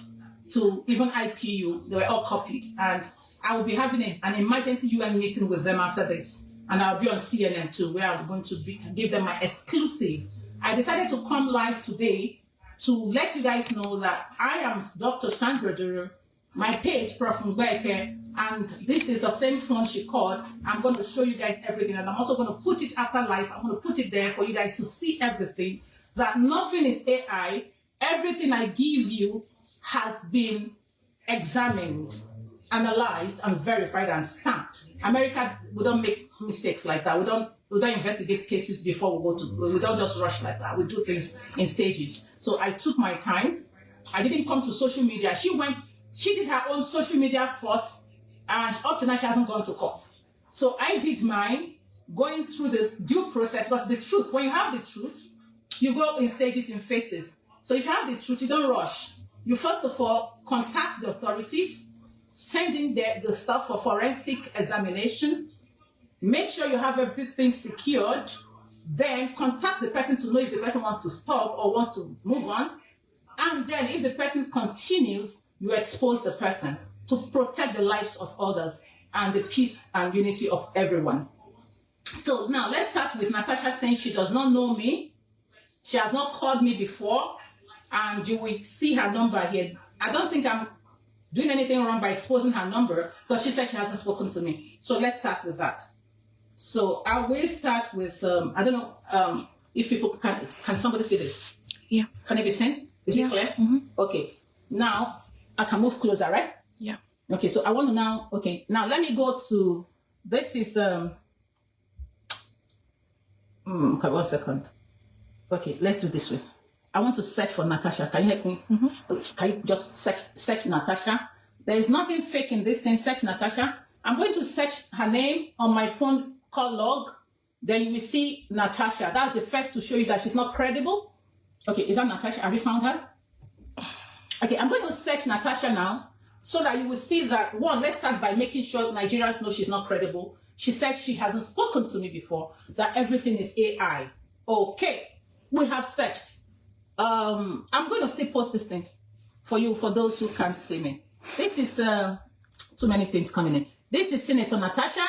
to even IPU. They were all copied. And I will be having an emergency UN meeting with them after this. And I'll be on CNN too, where I'm going to give them my exclusive. I decided to come live today to let you guys know that I am Dr. Sandra Duru, my page, Prof. Mbeke, and this is the same phone she called. I'm going to show you guys everything, and I'm also going to put it after live. I'm going to put it there for you guys to see everything, that nothing is AI. Everything I give you has been examined, analyzed, and verified and stamped. America, we don't make mistakes like that. We don't investigate cases before we don't just rush like that. We do things in stages. So I took my time. I didn't come to social media. She did her own social media first, and up to now she hasn't gone to court. So I did mine, going through the due process. But the truth, when you have the truth, you go in stages, in phases. So if you have the truth, you don't rush. You first of all contact the authorities, send in the stuff for forensic examination, make sure you have everything secured, then contact the person to know if the person wants to stop or wants to move on. And then if the person continues, you expose the person to protect the lives of others and the peace and unity of everyone. So now let's start with Natasha saying she does not know me. She has not called me before, and you will see her number here. I don't think I'm doing anything wrong by exposing her number, because she said she hasn't spoken to me. So let's start with that. So I will start with, I don't know if people can somebody see this? Yeah. Can it be seen? Is it clear? Mm-hmm. Okay. Now I can move closer, right? Yeah. Okay. So I want to now, okay. Now let me go to, this is, okay, 1 second. Okay, let's do this way. I want to search for Natasha. Can you help me? Mm-hmm. Can you just search Natasha? There is nothing fake in this thing. Search Natasha. I'm going to search her name on my phone call log. Then you will see Natasha. That's the first to show you that she's not credible. Okay, is that Natasha? Have you found her? Okay, I'm going to search Natasha now so that you will see that, one, let's start by making sure Nigerians know she's not credible. She said she hasn't spoken to me before, that everything is AI. Okay, we have searched. I'm going to still post these things for you, for those who can't see me. This is too many things coming in. This is Senator Natasha.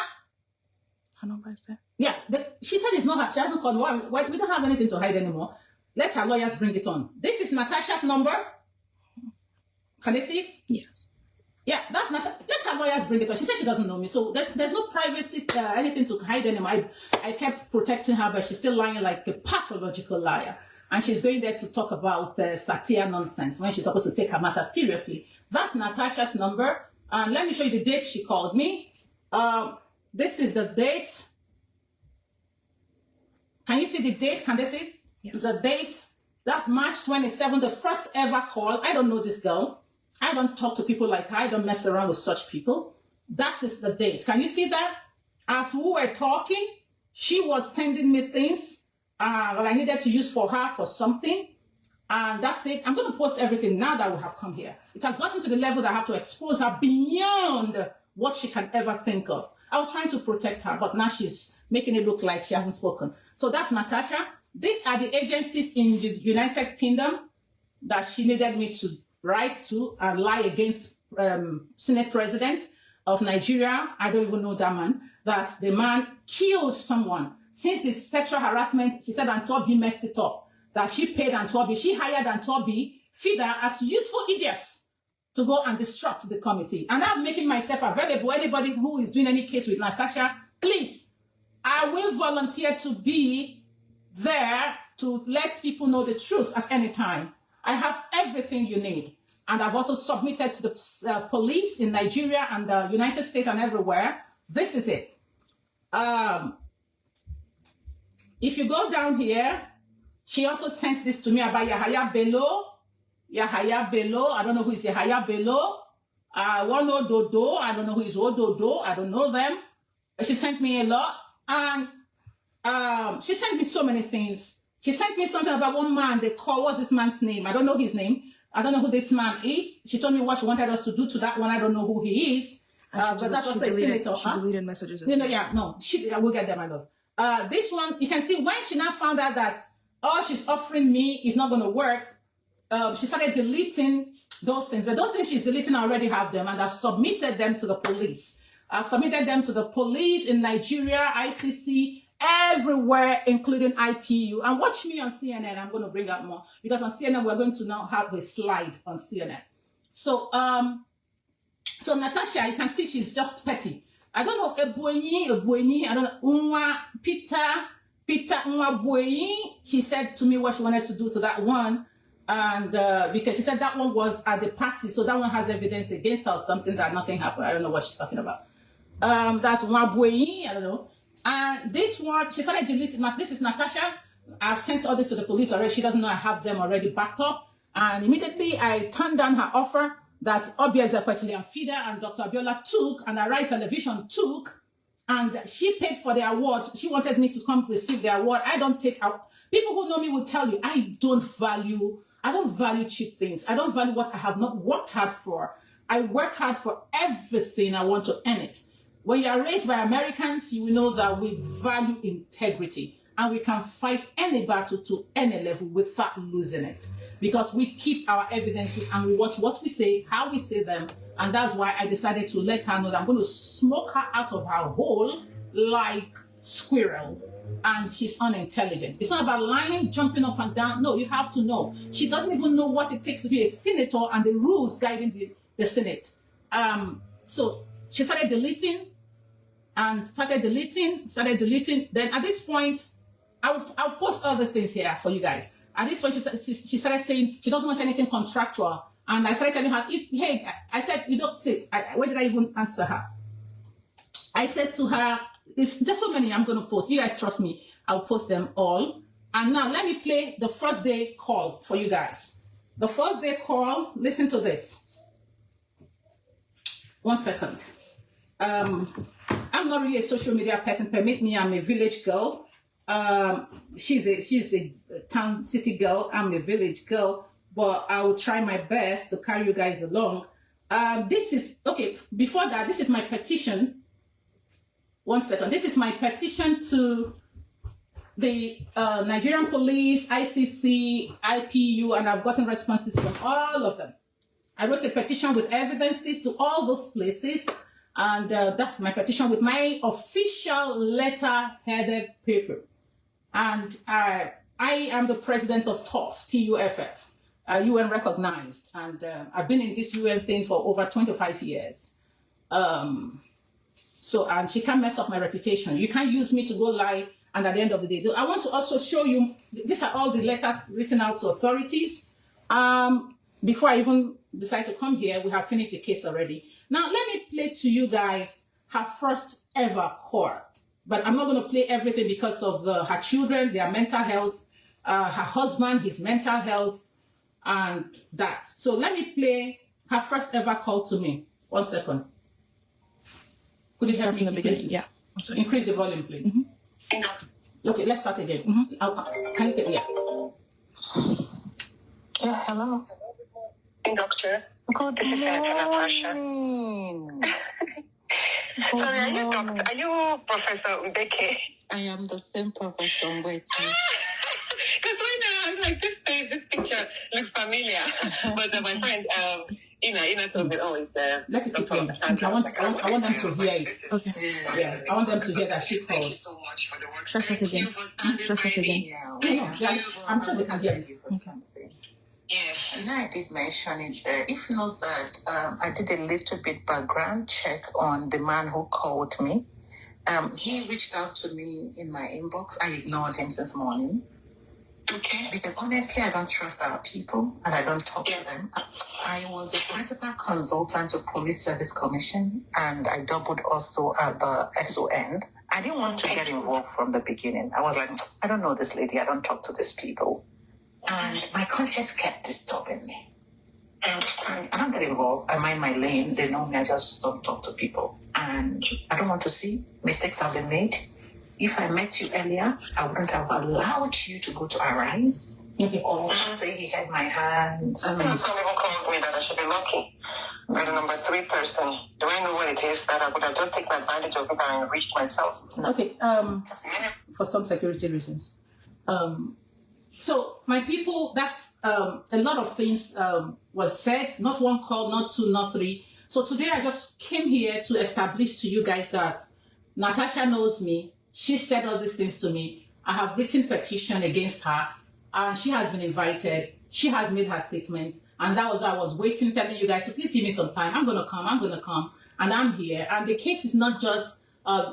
Her number is there. Yeah, she said it's not her. She hasn't called me. Why? We don't have anything to hide anymore. Let her lawyers bring it on. This is Natasha's number. Can they see it? Yes. Yeah, that's not. Let her lawyers bring it on. She said she doesn't know me, so there's no privacy, anything to hide anymore. I kept protecting her, but she's still lying like a pathological liar. And she's going there to talk about satire nonsense when she's supposed to take her matter seriously. That's Natasha's number. And let me show you the date she called me. This is the date. Can you see the date? Can they see it? Yes. The date. That's March 27, the first ever call. I don't know this girl. I don't talk to people like her. I don't mess around with such people. That is the date. Can you see that? As we were talking, she was sending me things that I needed to use for her for something. And that's it. I'm going to post everything now that we have come here. It has gotten to the level that I have to expose her beyond what she can ever think of. I was trying to protect her, but now she's making it look like she hasn't spoken. So that's Natasha. These are the agencies in the United Kingdom that she needed me to write to and lie against Senate President of Nigeria. I don't even know that man. That the man killed someone. since the sexual harassment, she said Antwerby messed it up. That she paid Antwerby, she hired Antwerby, feed her as useful idiots to go and disrupt the committee. And I'm making myself available. Anybody who is doing any case with Natasha, please, I will volunteer to be there to let people know the truth at any time. I have everything you need. And I've also submitted to the police in Nigeria and the United States and everywhere. This is it. If you go down here, she also sent this to me about Yahaya Bello. Yahaya Bello. I don't know who is Yahaya Bello. One Ododo. I don't know who is Ododo. I don't know them. She sent me a lot. And she sent me so many things. She sent me something about one man they call, what's this man's name? I don't know his name. I don't know who this man is. She told me what she wanted us to do to that one. I don't know who he is. But that's also a senator. She deleted messages. No, we'll get them, I know. This one, you can see when she now found out that all she's offering me is not going to work, she started deleting those things. But those things she's deleting, I already have them, and I've submitted them to the police. I've submitted them to the police in Nigeria, ICC, everywhere, including IPU. And watch me on CNN. I'm going to bring out more, because on CNN, we're going to now have a slide on CNN. So, so Natasha, you can see she's just petty. I don't know, Ebonyi, I don't know, Peter, Bwenyi. She said to me what she wanted to do to that one. And because she said that one was at the party, so that one has evidence against her or something that nothing happened. I don't know what she's talking about. That's Bwenyi, I don't know. And this one, she started deleting. This is Natasha. I've sent all this to the police already. She doesn't know I have them already backed up. And immediately I turned down her offer that Obieze Kwesilian Feeder and Dr. Abiola took, and Arise Television took, and she paid for the award. She wanted me to come receive the award. I don't take out. People who know me will tell you, I don't value cheap things. I don't value what I have not worked hard for. I work hard for everything I want to earn it. When you are raised by Americans, you will know that we value integrity, and we can fight any battle to any level without losing it, because we keep our evidences and we watch what we say, how we say them. And that's why I decided to let her know that I'm going to smoke her out of her hole like squirrel. And she's unintelligent. It's not about lying, jumping up and down. No, you have to know. She doesn't even know what it takes to be a senator and the rules guiding the Senate. So she started deleting. Then at this point, I'll post all these things here for you guys. At this point, she started saying she doesn't want anything contractual. And I started telling her, hey, I said, you don't say, where did I even answer her? I said to her, there's so many I'm going to post. You guys trust me. I'll post them all. And now let me play the first day call for you guys. The first day call, listen to this. 1 second. I'm not really a social media person. Permit me, I'm a village girl. She's a town city girl. I'm a village girl, but I will try my best to carry you guys along. This is okay. Before that, this is my petition. 1 second. This is my petition to the Nigerian police, ICC, IPU, and I've gotten responses from all of them. I wrote a petition with evidences to all those places, and that's my petition with my official letter-headed paper. And I am the president of TUFF, T-U-F-F, UN recognized, and I've been in this UN thing for over 25 years. So, and she can't mess up my reputation. You can't use me to go lie, and at the end of the day, I want to also show you, these are all the letters written out to authorities. Before I even decide to come here, we have finished the case already. Now, let me play to you guys her first ever call. But I'm not going to play everything because of her children, their mental health, her husband, his mental health, and that. So let me play her first ever call to me. 1 second. Could you help me from the beginning? Yeah. Increase the volume, please. Mm-hmm. Okay, let's start again. Mm-hmm. Can you take Yeah, hello. Doctor. Good This is Senator Natasha. Sorry, are you doctor? Are you Professor Mbeke? I am the same Professor Mbeke. Because right now I'm like, this picture looks familiar. But my friend, told me, oh, it's let it keep going. I want them to hear it. Okay. Yeah, I want them to hear that she called. Thank you so much for the work. Just like again. Just like again. Yeah, I'm sure they can hear me. Something. Yes, I did mention it there. If not that, I did a little bit background check on the man who called me. He reached out to me in my inbox. I ignored him since morning. Okay. Because honestly, I don't trust our people and I don't talk to them. I was the principal consultant to Police Service Commission and I doubled also at the SON. I didn't want to get involved from the beginning. I was like, I don't know this lady. I don't talk to these people. And my conscience kept disturbing me. I understand. I don't get involved. I mind my lane. They know me. I just don't talk to people. And I don't want to see mistakes have been made. If I met you earlier, I wouldn't have allowed you to go to Arise or to say he had my hands. Some people called me that I should be lucky. By the number 3 person. Do I know what it is that I would have just taken advantage of it and enriched myself? No. Okay. For some security reasons. So my people, that's a lot of things was said. Not one call, not 2, not 3. So today I just came here to establish to you guys that Natasha knows me. She said all these things to me. I have written petition against her and she has been invited. She has made her statements. And that was why I was waiting, telling you guys, so please give me some time. I'm going to come. And I'm here. And the case is not just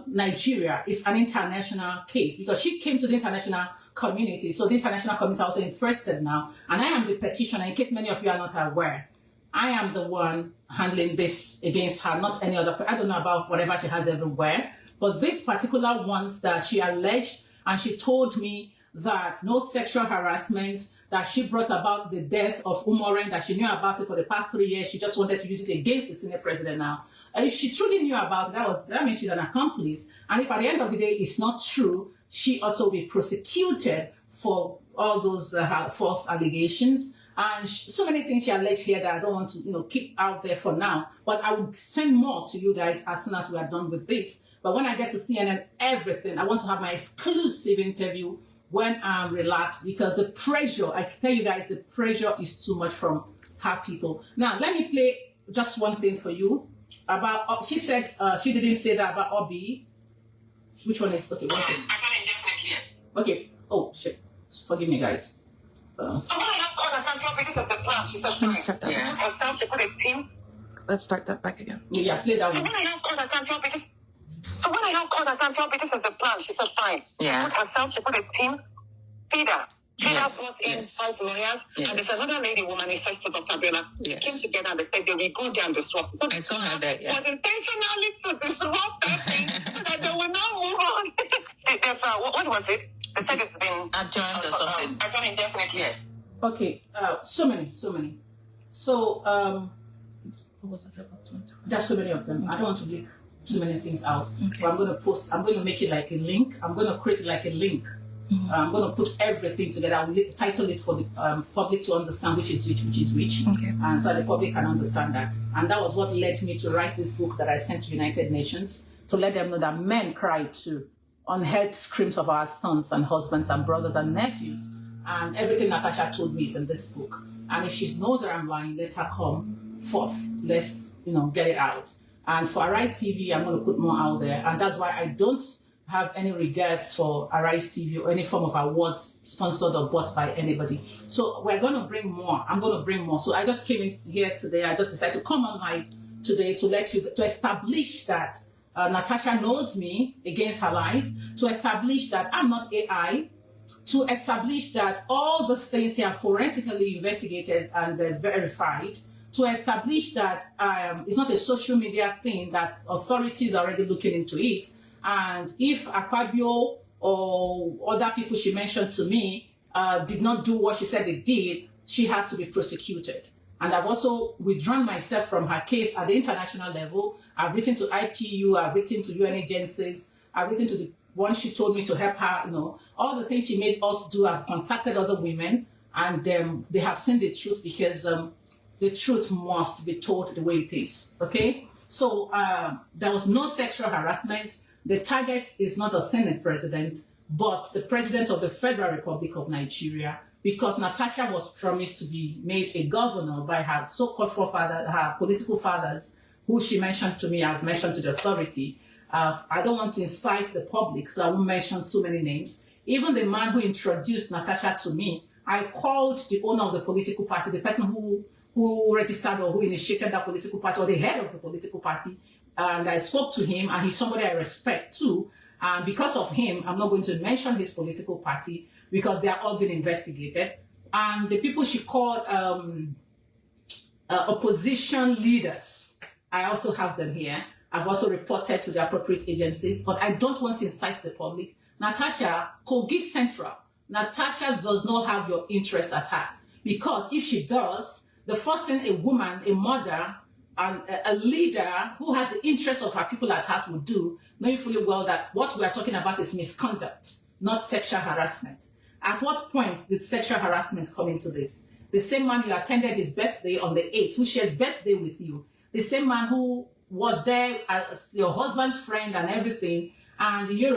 Nigeria. It's an international case because she came to the international community. So the international community also interested now. And I am the petitioner. In case many of you are not aware, I am the one handling this against her, not any other. I don't know about whatever she has everywhere. But this particular ones that she alleged, and she told me that no sexual harassment, that she brought about the death of Umoren, that she knew about it for the past 3 years. She just wanted to use it against the senior president now. And if she truly knew about it, that means she's an accomplice. And if at the end of the day it's not true, she also will be prosecuted for all those false allegations. And so many things she alleged here that I don't want to keep out there for now. But I will send more to you guys as soon as we are done with this. But when I get to CNN, everything, I want to have my exclusive interview when I'm relaxed because the pressure, I can tell you guys, the pressure is too much from her people. Now, let me play just one thing for you about, she said she didn't say that about Obi. Which one is, okay, one thing. Yes. Okay, oh, shit. Forgive me, guys. Let's start that back again. Yeah, play that one. So when I now called herself, this is the plan. She said, fine. Yeah. She put herself, she put a team. Feeder brought in 5 lawyers. And there's another lady who manifested Dr. Akpabio. Came together and they said they will go there and disrupt. So I saw her there, was intentionally to disrupt that thing so that they will now move on. What was it? They said it's been adjourned or something. Adjourned indefinitely. Yes. Okay. So many. So, What was it about 20? there's so many of them. I don't want to leave too many things out. Okay. But I'm going to make it like a link. I'm going to create it like a link. I'm going to put everything together. I will title it for the public to understand which is which. Okay. And so the public can understand that. And that was what led me to write this book that I sent to United Nations to let them know that men cry too. Unheard screams of our sons and husbands and brothers and nephews. And everything Natasha told me is in this book. And if she knows that I'm lying, let her come forth. Let's, get it out. And for Arise TV, I'm going to put more out there. And that's why I don't have any regrets for Arise TV or any form of awards sponsored or bought by anybody. So we're going to bring more. I'm going to bring more. So I just came in here today. I just decided to come on live today to establish that Natasha knows me against her lies, to establish that I'm not AI, to establish that all the things here are forensically investigated and verified, to establish that it's not a social media thing, that authorities are already looking into it. And if Akpabio or other people she mentioned to me did not do what she said they did, she has to be prosecuted. And I've also withdrawn myself from her case at the international level. I've written to IPU, I've written to UN agencies, I've written to the one she told me to help her, all the things she made us do. I've contacted other women and they have seen the truth because the truth must be told the way it is, okay? So there was no sexual harassment. The target is not the Senate president, but the president of the Federal Republic of Nigeria. because Natasha was promised to be made a governor by her so-called forefathers, her political fathers, who she mentioned to me, I've mentioned to the authority. I don't want to incite the public, so I won't mention so many names. Even the man who introduced Natasha to me, I called the owner of the political party, the person who registered or who initiated that political party, or the head of the political party, and I spoke to him, and he's somebody I respect too. And because of him, I'm not going to mention his political party because they are all being investigated. And the people she called opposition leaders, I also have them here. I've also reported to the appropriate agencies, but I don't want to incite the public. Natasha, Kogi Central, Natasha does not have your interest at heart, because if she does, the first thing a woman, a mother, and a leader who has the interest of her people at heart would do, knowing fully well that what we are talking about is misconduct, not sexual harassment. At what point did sexual harassment come into this? The same man you attended his birthday on the 8th, who shares birthday with you, the same man who was there as your husband's friend and everything, and you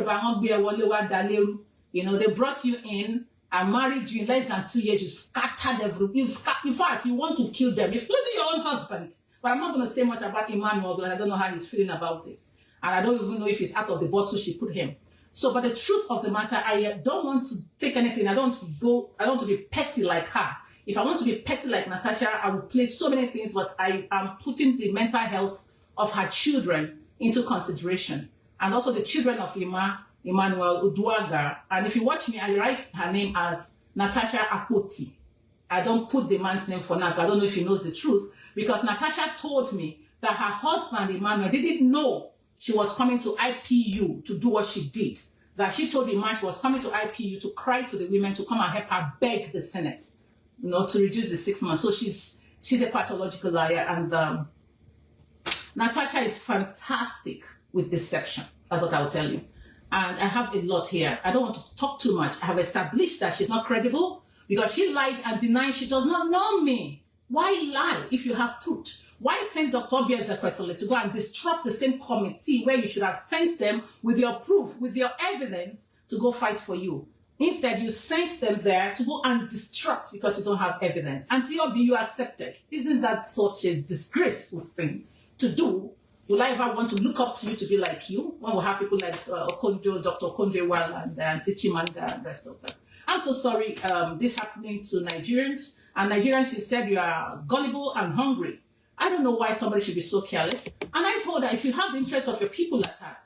know, they brought you in and married you in less than 2 years, you scattered everything. In fact, you want to kill them, including your own husband. But I'm not going to say much about Emmanuel, because I don't know how he's feeling about this. And I don't even know if he's out of the bottle she put him. So, but the truth of the matter, I don't want to take anything. I don't want to be petty like her. If I want to be petty like Natasha, I will play so many things, but I am putting the mental health of her children into consideration. And also the children of Emmanuel Uduaga. And if you watch me, I write her name as Natasha Akpoti. I don't put the man's name for now, but I don't know if he knows the truth, because Natasha told me that her husband, Emmanuel, didn't know she was coming to IPU to do what she did. That she told the man she was coming to IPU to cry to the women to come and help her beg the Senate, you know, to reduce the 6 months. So she's a pathological liar, and Natasha is fantastic with deception. That's what I'll tell you. And I have a lot here. I don't want to talk too much. I have established that she's not credible because she lied and denied she does not know me. Why lie if you have truth? Why send Dr. Obiezekwe to go and disrupt the same committee where you should have sent them with your proof, with your evidence to go fight for you? Instead, you sent them there to go and disrupt because you don't have evidence. And Tiobi, you accepted. Isn't that such a disgraceful thing to do? Will I ever want to look up to you to be like you? When we have people like Okonjo, Dr. Okonjo and Tichimanga and the rest of them. I'm so sorry this happening to Nigerians. And Nigerians, she said you are gullible and hungry. I don't know why somebody should be so careless. And I told her, if you have the interest of your people at heart,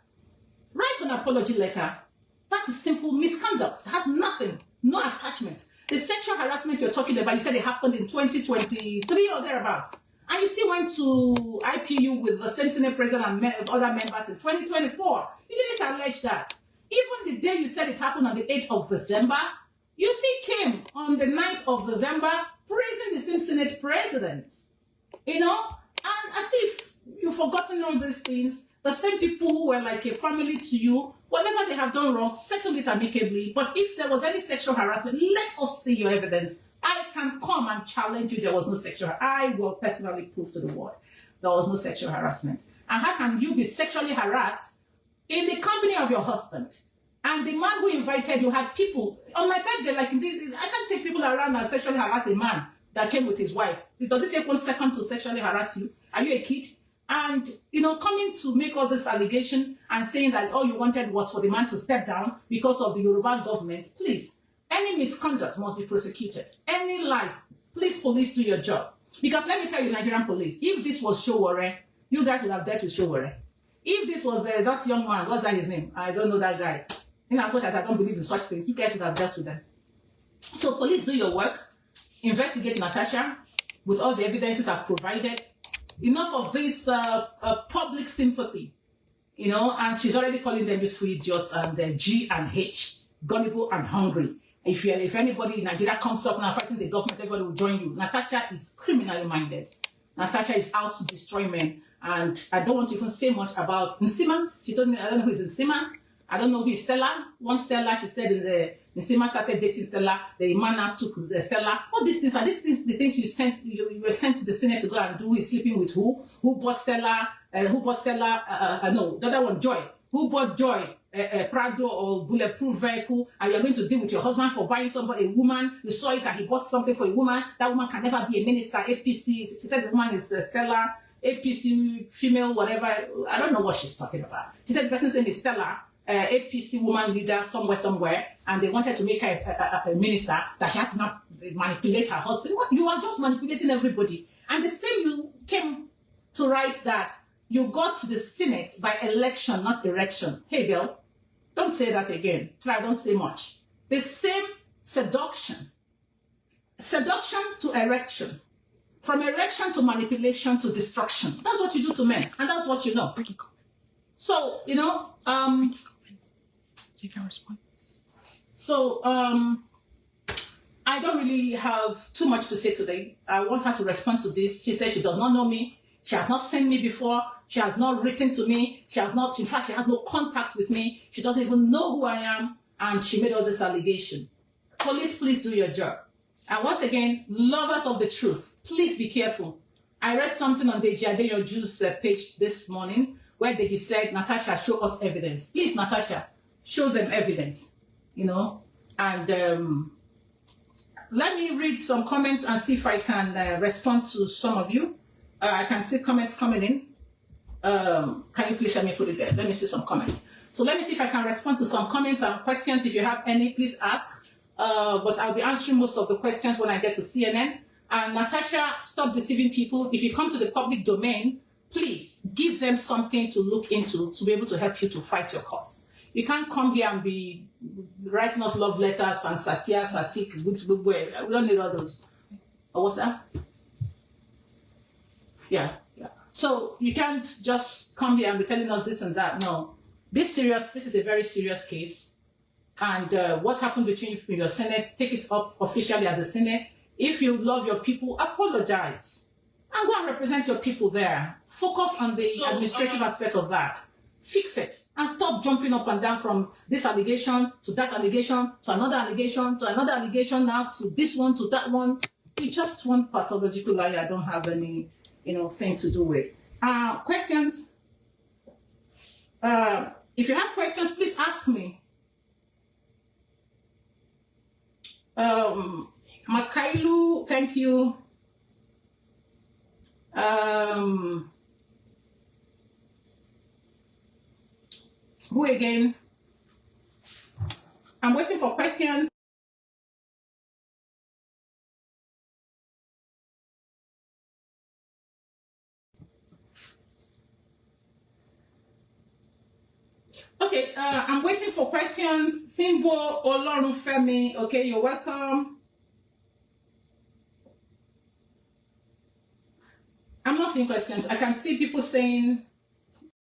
write an apology letter. That is simple misconduct. It has nothing, no attachment. The sexual harassment you're talking about, you said it happened in 2023 or thereabouts. And you still went to IPU with the same Senate president and other members in 2024. You didn't allege that. Even the day you said it happened on the 8th of December, you still came on the 9th of December praising the same Senate president. You know? And as if you've forgotten all these things, the same people who were like a family to you, whatever they have done wrong, settle it amicably. But if there was any sexual harassment, let us see your evidence. I can come and challenge you there was no sexual harassment. I will personally prove to the world there was no sexual harassment. And how can you be sexually harassed in the company of your husband? And the man who invited you had people on my birthday, like this. I can't take people around and sexually harass a man that came with his wife. Does it take 1 second to sexually harass you? Are you a kid? And, you know, coming to make all this allegation and saying that all you wanted was for the man to step down because of the Yoruba government, please, any misconduct must be prosecuted. Any lies, please, police, do your job. Because let me tell you, Nigerian police, if this was Showore, you guys would have dealt with Showore. If this was that young man, what's that his name? I don't know that guy. In as much as I don't believe in such things, you guys would have dealt with them. So police, do your work. Investigate Natasha with all the evidences I've provided. Enough of this public sympathy, you know, and she's already calling them useful idiots and G and H, gullible and hungry. If anybody in Nigeria comes up now fighting the government, everybody will join you. Natasha is criminally minded. Natasha is out to destroy men. And I don't want to even say much about Nsima. She told me, I don't know who is Nsima. I don't know who is Stella. One Stella, she said Nsima started dating Stella. The man took the Stella. All these things are the things you were sent to the Senate to go and do. Who is sleeping with who? Who bought Stella? No, the other one, Joy. Who bought Joy? a Prado or bulletproof vehicle, and you're going to deal with your husband for buying somebody, a woman, you saw it that he bought something for a woman, that woman can never be a minister, APC, she said the woman is Stella, APC, female, whatever, I don't know what she's talking about. She said the person's name is Stella, APC woman leader somewhere, and they wanted to make her a minister, that she had to not manipulate her husband. What? You are just manipulating everybody. And the same you came to write that you got to the Senate by election, not erection. Hey girl, don't say that again. Try, don't say much. The same seduction. Seduction to erection. From erection to manipulation to destruction. That's what you do to men. And that's what you know. So, you know, you can respond. So, I don't really have too much to say today. I want her to respond to this. She said she does not know me. She has not seen me before. She has not written to me. She has not, in fact, she has no contact with me. She doesn't even know who I am. And she made all this allegation. Police, please do your job. And once again, lovers of the truth, please be careful. I read something on Deji Adeyoju's page this morning where Deji said, Natasha, show us evidence. Please, Natasha, show them evidence, you know. And let me read some comments and see if I can respond to some of you. I can see comments coming in. Can you please let me put it there? Let me see some comments. So let me see if I can respond to some comments and questions. If you have any, please ask. But I'll be answering most of the questions when I get to CNN. And Natasha, stop deceiving people. If you come to the public domain, please give them something to look into to be able to help you to fight your cause. You can't come here and be writing us love letters and satire, satik, we don't need all those. Oh, what's that? Yeah. So you can't just come here and be telling us this and that. No. Be serious. This is a very serious case. And what happened between you and your Senate, take it up officially as a Senate. If you love your people, apologize. And go and represent your people there. Focus on the administrative aspect of that. Fix it. And stop jumping up and down from this allegation to that allegation to another allegation to another allegation now to this one to that one. You just one pathological liar I don't have any, thing to do with. Questions? If you have questions, please ask me. Makailu, thank you. Who again? I'm waiting for questions. Okay, I'm waiting for questions. Simbo Olorunfemi, okay, you're welcome. I'm not seeing questions. I can see people saying